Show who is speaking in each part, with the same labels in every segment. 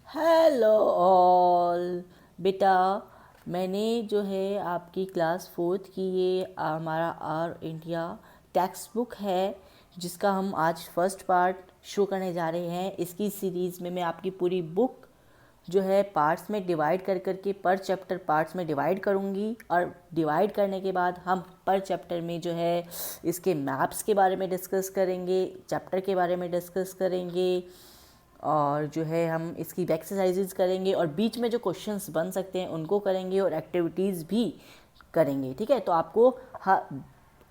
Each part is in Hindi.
Speaker 1: Hello all. बेटा, मैंने जो है आपकी क्लास फोर्थ की ये हमारा आर इंडिया टेक्स्ट बुक है जिसका हम आज फर्स्ट पार्ट शुरू करने जा रहे हैं। इसकी सीरीज़ में मैं आपकी पूरी बुक जो है पार्ट्स में डिवाइड कर करके पर चैप्टर पार्ट्स में डिवाइड करूँगी और डिवाइड करने के बाद हम पर चैप्टर में जो है इसके मैप्स के बारे में डिस्कस करेंगे, चैप्टर के बारे में डिस्कस करेंगे और जो है हम इसकी एक्सरसाइजेज करेंगे और बीच में जो क्वेश्चंस बन सकते हैं उनको करेंगे और एक्टिविटीज़ भी करेंगे। ठीक है, तो आपको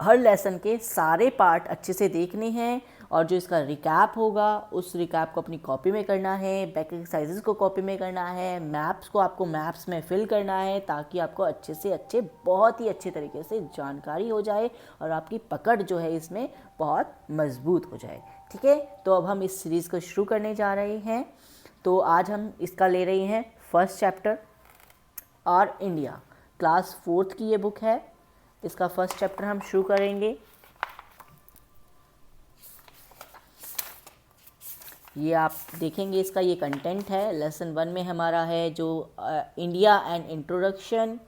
Speaker 1: हर लेसन के सारे पार्ट अच्छे से देखने हैं और जो इसका रिकैप होगा उस रिकैप को अपनी कॉपी में करना है, बैक एक्सरसाइजेज को कॉपी में करना है, मैप्स को आपको मैप्स में फिल करना है ताकि आपको अच्छे से अच्छे बहुत ही अच्छे तरीके से जानकारी हो जाए और आपकी पकड़ जो है इसमें बहुत मजबूत हो जाए। ठीक है, तो अब हम इस सीरीज़ को शुरू करने जा रहे हैं। तो आज हम इसका ले रहे हैं first chapter R India, class fourth की ये बुक है। इसका फर्स्ट चैप्टर हम शुरू करेंगे। ये आप देखेंगे, इसका ये कंटेंट है। लेसन 1 में हमारा है जो इंडिया एंड इंट्रोडक्शन।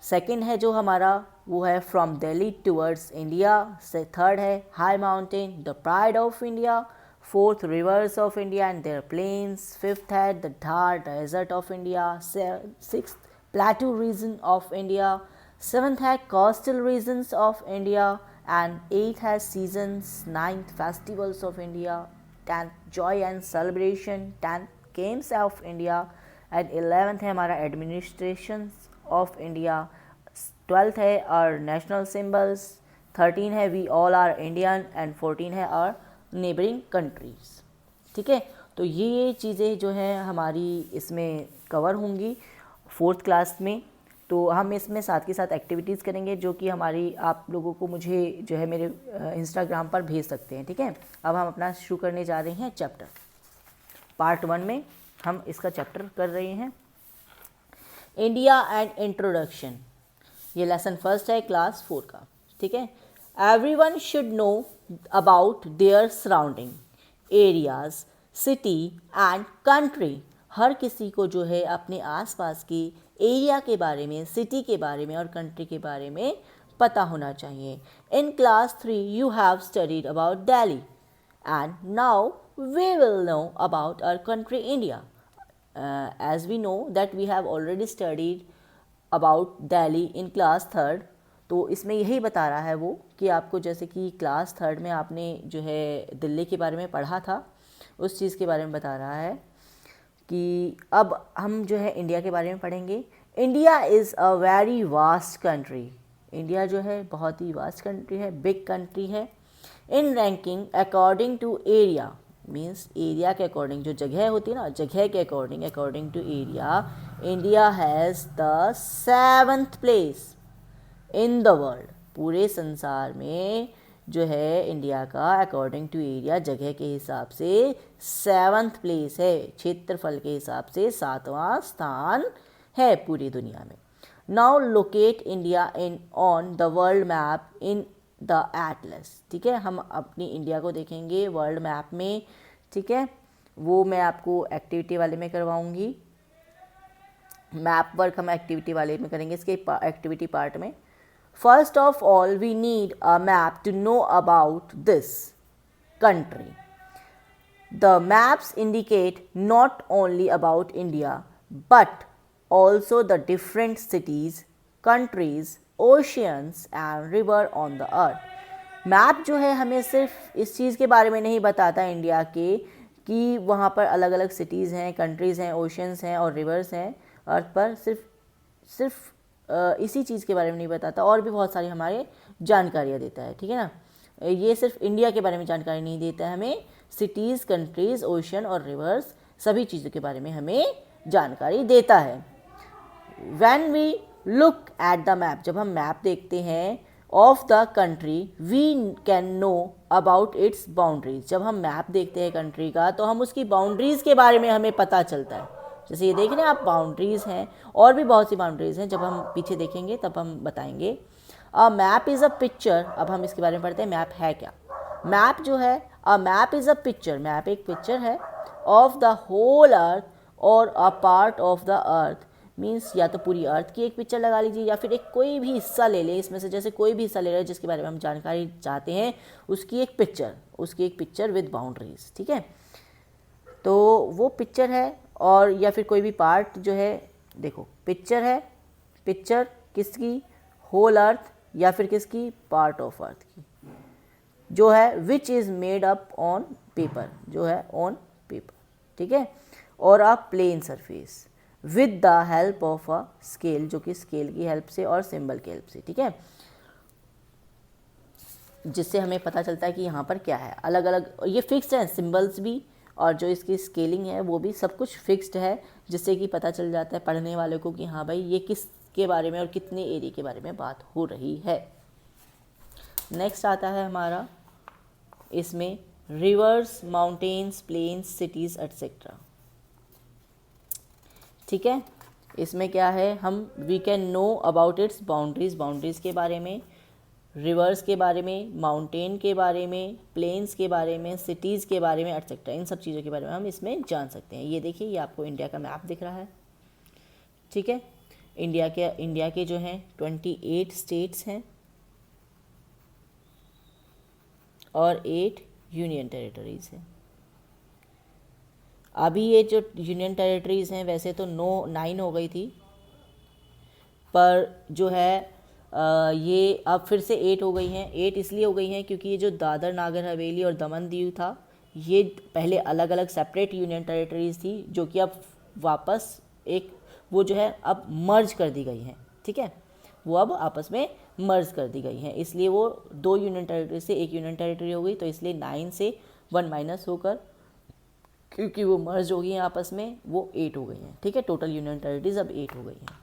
Speaker 1: सेकंड है जो हमारा वो है फ्रॉम दिल्ली टूवर्ड्स इंडिया। से थर्ड है high mountain the pride of India. Fourth rivers of India and their plains. Fifth है the Thar desert of India. Sixth plateau region of India. Seventh है coastal regions of India and eighth है seasons. Ninth festivals of India. 10th joy and celebration. 10th games of India and 11th है हमारा एडमिनिस्ट्रेशन ऑफ इंडिया। 12th है आवर नेशनल सिंबल्स। 13 है we all are Indian and 14 है आवर नेबरिंग कंट्रीज। ठीक है, तो ये चीज़ें जो हैं हमारी इसमें कवर होंगी फोर्थ क्लास में। तो हम इसमें साथ के साथ एक्टिविटीज़ करेंगे जो कि हमारी आप लोगों को मुझे जो है मेरे इंस्टाग्राम पर भेज सकते हैं। ठीक है, अब हम अपना शुरू करने जा रहे हैं चैप्टर पार्ट 1 में। हम इसका चैप्टर कर रहे हैं इंडिया एंड इंट्रोडक्शन। ये लेसन फर्स्ट है क्लास 4 का। ठीक है, everyone should know about their surrounding areas, city and country. हर किसी को जो है अपने आसपास की एरिया के बारे में, सिटी के बारे में और कंट्री के बारे में पता होना चाहिए। In class 3 you have studied about Delhi and now we will know about our country India. As we know that we have already studied about Delhi in class 3rd। तो इसमें यही बता रहा है वो कि आपको जैसे कि क्लास 3rd में आपने जो है दिल्ली के बारे में पढ़ा था, उस चीज़ के बारे में बता रहा है कि अब हम जो है इंडिया के बारे में पढ़ेंगे। India is a very vast country. India जो है बहुत ही वास्ट कंट्री है, बिग कंट्री है। In ranking according to area, means area के अकॉर्डिंग, जो जगह होती है ना, जगह के अकॉर्डिंग, according to area, India has the 7th place in the world. पूरे संसार में जो है इंडिया का अकॉर्डिंग टू एरिया, जगह के हिसाब से 7th प्लेस है। क्षेत्रफल के हिसाब से 7वां स्थान है पूरी दुनिया में। Now locate India in on the world map in the Atlas. ठीक है, हम अपनी इंडिया को देखेंगे वर्ल्ड मैप में। ठीक है, वो मैं आपको एक्टिविटी वाले में करवाऊंगी। मैप वर्क हम एक्टिविटी वाले में करेंगे, इसके एक्टिविटी पार्ट में। First of all we need a map to know about this country. The maps indicate not only about India but also the different cities, countries, oceans and river on the earth। Map जो है हमें सिर्फ इस चीज़ के बारे में नहीं बताता इंडिया के कि वहाँ पर अलग अलग सिटीज़ हैं, कंट्रीज़ हैं, ओशंस हैं और रिवर्स हैं अर्थ पर। सिर्फ इसी चीज़ के बारे में नहीं बताता, और भी बहुत सारी हमारे जानकारियाँ देता है। ठीक है ना, ये सिर्फ इंडिया के बारे में जानकारी नहीं देता है, हमें सिटीज़, कंट्रीज़, ओशन और रिवर्स सभी चीज़ों के बारे में हमें जानकारी देता है। When we look at the map, जब हम मैप देखते हैं of the country, we can know about its boundaries। जब हम मैप देखते हैं कंट्री का तो हम उसकी बाउंड्रीज़ के बारे में हमें पता चलता है। जैसे ये देख रहे हैं आप, बाउंड्रीज़ हैं और भी बहुत सी बाउंड्रीज़ हैं, जब हम पीछे देखेंगे तब हम बताएंगे। A map is a picture. अब हम इसके बारे में पढ़ते हैं, मैप है क्या। मैप जो है, a map is a picture, map एक पिक्चर है ऑफ द होल अर्थ और a part of the earth means या तो पूरी अर्थ की एक पिक्चर लगा लीजिए या फिर एक कोई भी हिस्सा ले लें इसमें से, जैसे कोई भी हिस्सा ले रहे हैं जिसके बारे में हम जानकारी चाहते हैं, उसकी एक पिक्चर विद बाउंड्रीज। ठीक है, तो वो पिक्चर है, और या फिर कोई भी पार्ट जो है, देखो पिक्चर है, पिक्चर किसकी, होल अर्थ या फिर किसकी, पार्ट ऑफ अर्थ की, जो है which is made up on paper, जो है ऑन पेपर। ठीक है, और a plane surface with the help of a scale, जो कि स्केल की हेल्प से और सिंबल की हेल्प से। ठीक है, जिससे हमें पता चलता है कि यहाँ पर क्या है, अलग अलग ये फिक्स्ड है, सिंबल्स भी और जो इसकी स्केलिंग है वो भी सब कुछ फिक्स्ड है, जिससे कि पता चल जाता है पढ़ने वाले को कि हाँ भाई ये किस के बारे में और कितने एरिया के बारे में बात हो रही है। नेक्स्ट आता है हमारा इसमें rivers, mountains, plains, cities etcetera. ठीक है, इसमें क्या है, हम we can know about its boundaries, boundaries के बारे में, रिवर्स के बारे में, माउंटेन के बारे में, प्लेन्स के बारे में, सिटीज़ के बारे में एटसेट्रा, इन सब चीज़ों के बारे में हम इसमें जान सकते हैं। ये देखिए, ये आपको इंडिया का मैप दिख रहा है। ठीक है, इंडिया के जो हैं 28 स्टेट्स हैं और 8 यूनियन टेरिटरीज़ हैं। अभी ये जो यूनियन टेरिटरीज़ हैं वैसे तो 9 हो गई थी, पर जो है ये अब फिर से 8 हो गई हैं। 8 इसलिए हो गई हैं क्योंकि ये जो दादर नागर हवेली और दमन दीव था, ये पहले अलग अलग सेपरेट यूनियन टेरिटरीज़ थी, जो कि अब वापस एक वो जो है अब मर्ज कर दी गई हैं। ठीक है, वो अब आपस में मर्ज कर दी गई हैं, इसलिए वो 2 यूनियन टेरिटरी से 1 यूनियन टेरिटरी हो गई। तो इसलिए 9 से 1 माइनस होकर, क्योंकि वो मर्ज हो गई हैं आपस में, वो 8 हो गई हैं। ठीक है, टोटल यूनियन टेरिटरीज अब 8 हो गई हैं।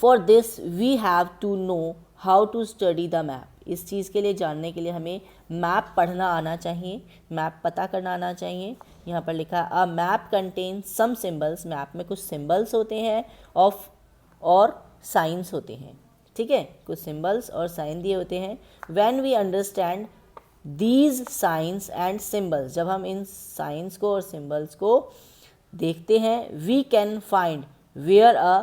Speaker 1: For this we have to know how to study the map. इस चीज़ के लिए, जानने के लिए हमें मैप पढ़ना आना चाहिए, मैप पता करना आना चाहिए। यहाँ पर लिखा है a map contains some symbols, map में कुछ सिम्बल्स होते हैं ऑफ और साइंस होते हैं। ठीक है, कुछ सिम्बल्स और साइन दिए होते हैं। When we understand these signs and symbols, जब हम इन साइंस को और सिम्बल्स को देखते हैं, we can find where a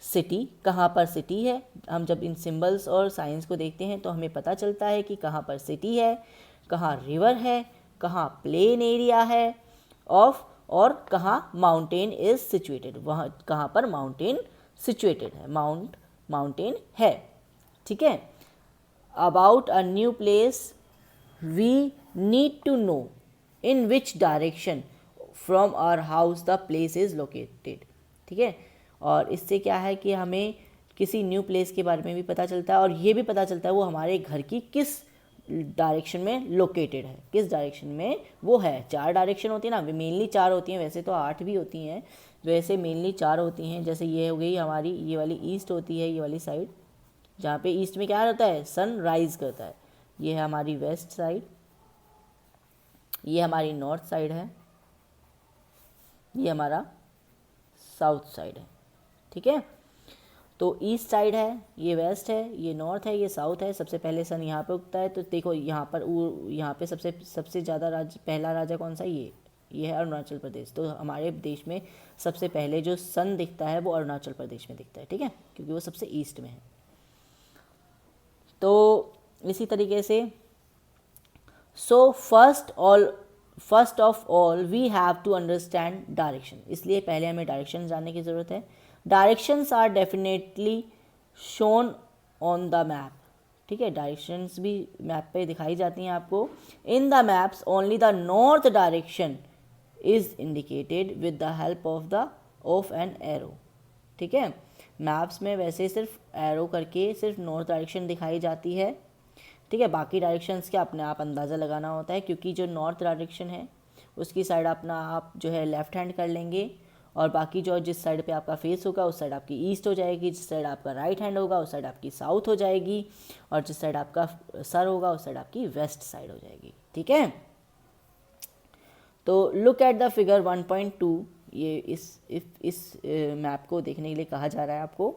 Speaker 1: city, कहाँ पर सिटी है। हम जब इन सिंबल्स और साइंस को देखते हैं तो हमें पता चलता है कि कहाँ पर सिटी है, कहाँ रिवर है, कहाँ प्लेन एरिया है ऑफ, और कहाँ माउंटेन इज सिचुएटेड, वहाँ कहाँ पर माउंटेन सिचुएटेड है, माउंटेन है। ठीक है, about a new place we need to know in which direction from our house the place is located. ठीक है, और इससे क्या है कि हमें किसी न्यू प्लेस के बारे में भी पता चलता है, और ये भी पता चलता है वो हमारे घर की किस डायरेक्शन में लोकेटेड है, किस डायरेक्शन में वो है। 4 डायरेक्शन होती है ना, मेनली 4 होती हैं, वैसे तो 8 भी होती हैं, वैसे मेनली 4 होती हैं। जैसे ये हो गई हमारी, ये वाली ईस्ट होती है, ये वाली साइड, जहाँ पे ईस्ट में क्या रहता है, सन राइज करता है। ये है हमारी वेस्ट साइड, ये हमारी नॉर्थ साइड है, ये हमारा साउथ साइड है। ठीक है, तो ईस्ट साइड है, ये वेस्ट है, ये नॉर्थ है, ये साउथ है। सबसे पहले सन यहाँ पे उगता है, तो देखो यहाँ पर यहाँ पे सबसे ज़्यादा पहला राजा कौन सा, ये है अरुणाचल प्रदेश। तो हमारे देश में सबसे पहले जो सन दिखता है वो अरुणाचल प्रदेश में दिखता है। ठीक है, क्योंकि वो सबसे ईस्ट में है। तो इसी तरीके से so first of all we have to understand direction, इसलिए पहले हमें डायरेक्शन जानने की ज़रूरत है। Directions are definitely shown on the map. ठीक है, डायरेक्शंस भी मैप पे दिखाई जाती हैं आपको। In the maps only the north direction is indicated with the help of an arrow. ठीक है, मैप्स में वैसे सिर्फ एरो करके सिर्फ नॉर्थ डायरेक्शन दिखाई जाती है। ठीक है, बाकी डायरेक्शंस के अपने आप अंदाज़ा लगाना होता है, क्योंकि जो नॉर्थ डायरेक्शन है उसकी साइड अपना आप जो है लेफ़्ट हैंड कर लेंगे, और बाकी जो जिस साइड पे आपका फेस होगा उस साइड आपकी ईस्ट हो जाएगी, जिस साइड आपका राइट हैंड होगा उस साइड आपकी साउथ हो जाएगी, और जिस साइड आपका सर होगा उस साइड आपकी वेस्ट साइड हो जाएगी। ठीक है, तो लुक एट द फिगर 1.2, ये इस मैप को देखने के लिए कहा जा रहा है आपको।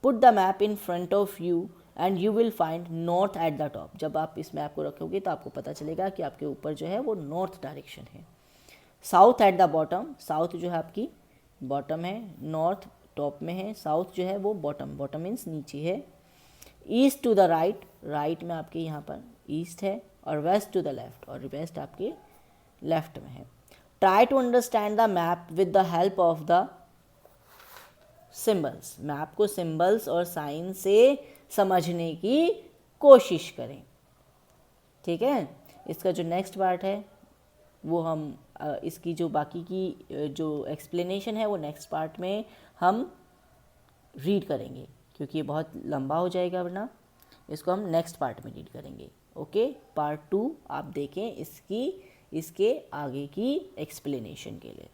Speaker 1: Put the map in front of you and you will find north at the top. जब आप इस मैप को रखोगे तो आपको पता चलेगा कि आपके ऊपर जो है वो नॉर्थ डायरेक्शन है। South at the bottom, south जो है आपकी बॉटम है, नॉर्थ टॉप में है, साउथ जो है वो बॉटम, बॉटम मीन्स नीचे है। East to the right, right में आपके यहाँ पर ईस्ट है, और वेस्ट टू द लेफ्ट, और वेस्ट आपके लेफ्ट में है। Try to understand the map with the help of the symbols, map को सिंबल्स और साइन से समझने की कोशिश करें। ठीक है, इसका जो नेक्स्ट पार्ट है वो हम इसकी जो बाकी की जो एक्सप्लेनेशन है वो नेक्स्ट पार्ट में हम रीड करेंगे, क्योंकि ये बहुत लंबा हो जाएगा, वरना इसको हम नेक्स्ट पार्ट में रीड करेंगे। ओके, पार्ट 2 आप देखें इसके आगे की एक्सप्लेनेशन के लिए।